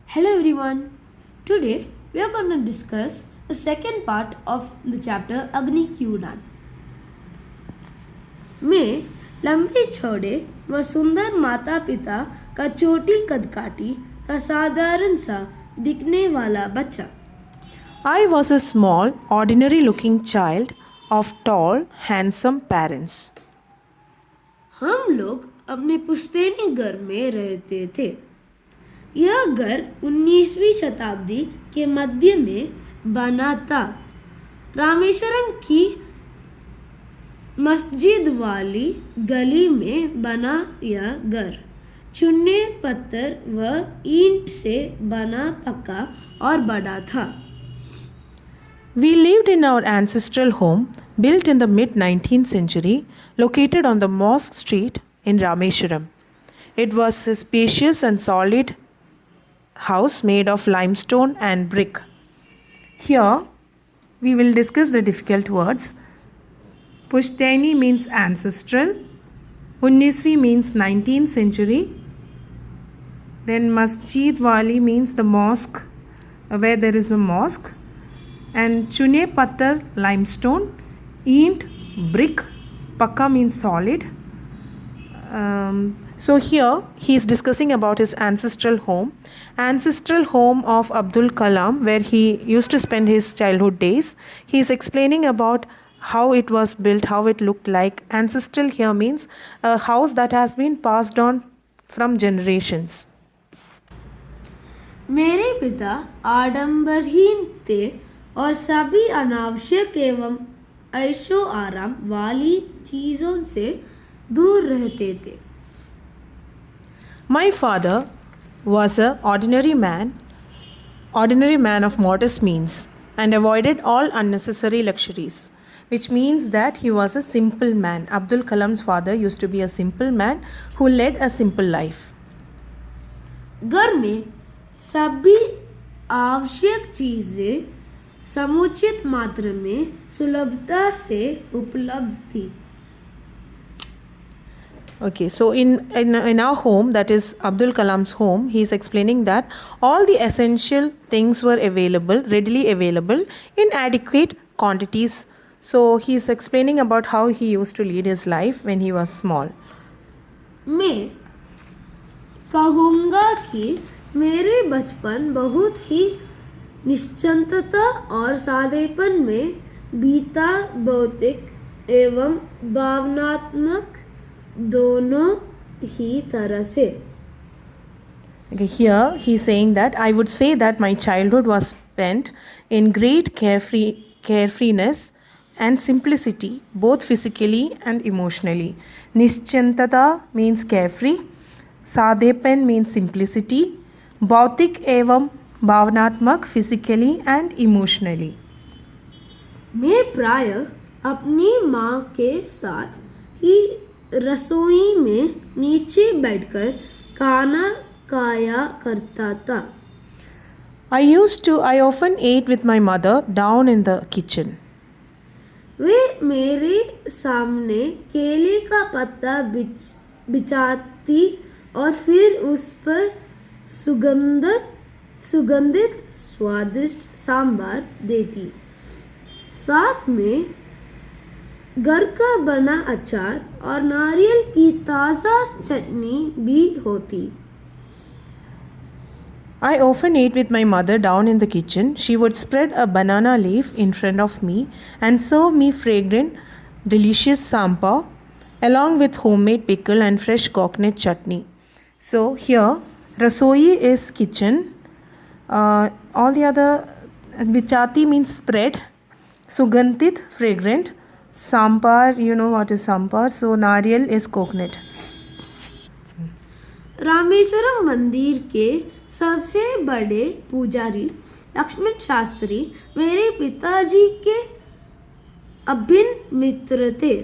Hello everyone. Today we are going to discuss the second part of the chapter Agni Kyudan. में लंबे छोड़े व सुंदर माता पिता का छोटी कदकाठी का साधारण सा दिखने वाला बच्चा I was a small, ordinary looking child of tall, handsome parents. हम लोग अपने पुश्तैनी घर में रहते थे। यह घर 19वीं शताब्दी के मध्य में बना था। रामेश्वरम की मस्जिद वाली गली में बना यह घर चूने पत्थर व ईंट से बना पक्का और बड़ा था। We lived in our ancestral home, built in the mid 19th century, located on the Mosque Street in Rameshwaram. It was a spacious and solid house made of limestone and brick. Here, we will discuss the difficult words. Pushtani means ancestral, Unnisvi means 19th century, then Masjid Wali means the mosque, where there is a mosque, and Chune Pattar limestone, Eent brick, Pakka means solid. So here he is discussing about his ancestral home of Abdul Kalam, where he used to spend his childhood days. He is explaining about how it was built, how it looked like. Ancestral here means a house that has been passed on from generations. मेरे पिता आडंबरहीन थे और सभी अनावश्यक एवं ऐशो आराम वाली चीजों से दूर रहते थे। My father was an ordinary man of modest means, and avoided all unnecessary luxuries, which means that he was a simple man. Abdul Kalam's father used to be a simple man who led a simple life. घर में सभी आवश्यक चीजें समुचित मात्रा में सुलभता से उपलब्ध थी। Okay, so in our home, that is Abdul Kalam's home, he is explaining that all the essential things were available, readily available in adequate quantities. So he is explaining about how he used to lead his life when he was small. मैं कहूँगा कि मेरे बचपन बहुत ही निश्चिंतता और सादेपन में बीता, भौतिक एवं भावनात्मक दोनों ही तरह से। Okay, here he is saying that I would say that my childhood was spent in great carefreeness and simplicity, both physically and emotionally. Nischantata means carefree, Sadepan means simplicity, Bautik evam bhavnatmak physically and emotionally. मैं प्राय अपनी माँ के साथ ही रसोई में नीचे बैठकर खाना खाया करता था। I often ate with my mother down in the kitchen. वे मेरे सामने केले का पत्ता बिछाती और फिर उस पर सुगंधित स्वादिष्ट सांभर देती। साथ में घर का बना अचार और नारियल की ताज़ा चटनी भी होती। I often ate with my mother down in the kitchen. She would spread a banana leaf in front of me and serve me fragrant, delicious sambar along with homemade pickle and fresh coconut chutney. So here, rasoi is kitchen. All the other bichati means spread. Sugandhit, fragrant. Sampar, you know what is sampar. So nariyal is coconut. Rameswaram मंदिर के सबसे बड़े पुजारी लक्ष्मण शास्त्री मेरे पिताजी के अभिन्न मित्र थे।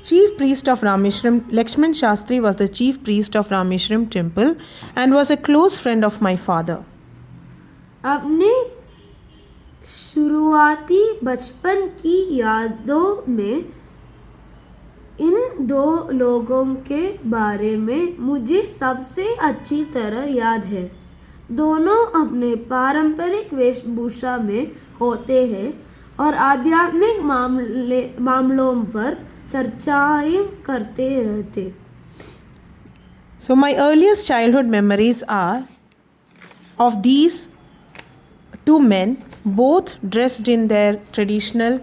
Chief priest of Rameshwaram, Lakshman Shastri was the chief priest of Rameshwaram temple and was a close friend of my father. अपने शुरुआती बचपन की यादों में इन दो लोगों के बारे में मुझे सबसे अच्छी तरह याद है। दोनों अपने पारंपरिक वेशभूषा में होते हैं और आध्यात्मिक मामलों पर चर्चाएं करते रहते। So, my earliest childhood memories are of these two men, both dressed in their traditional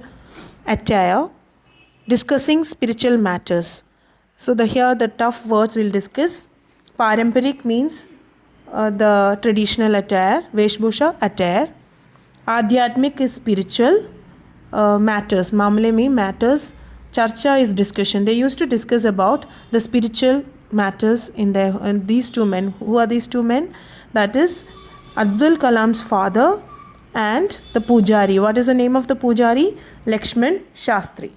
attire, discussing spiritual matters. So, here the tough words we'll discuss. Paramparik means the traditional attire, Veshbhusha attire. Adhyatmik is spiritual matters. Mamle mein matters. Charcha is discussion. They used to discuss about the spiritual matters in their. And these two men. Who are these two men? That is Abdul Kalam's father and the Pujari. What is the name of the Pujari? Lakshman Shastri.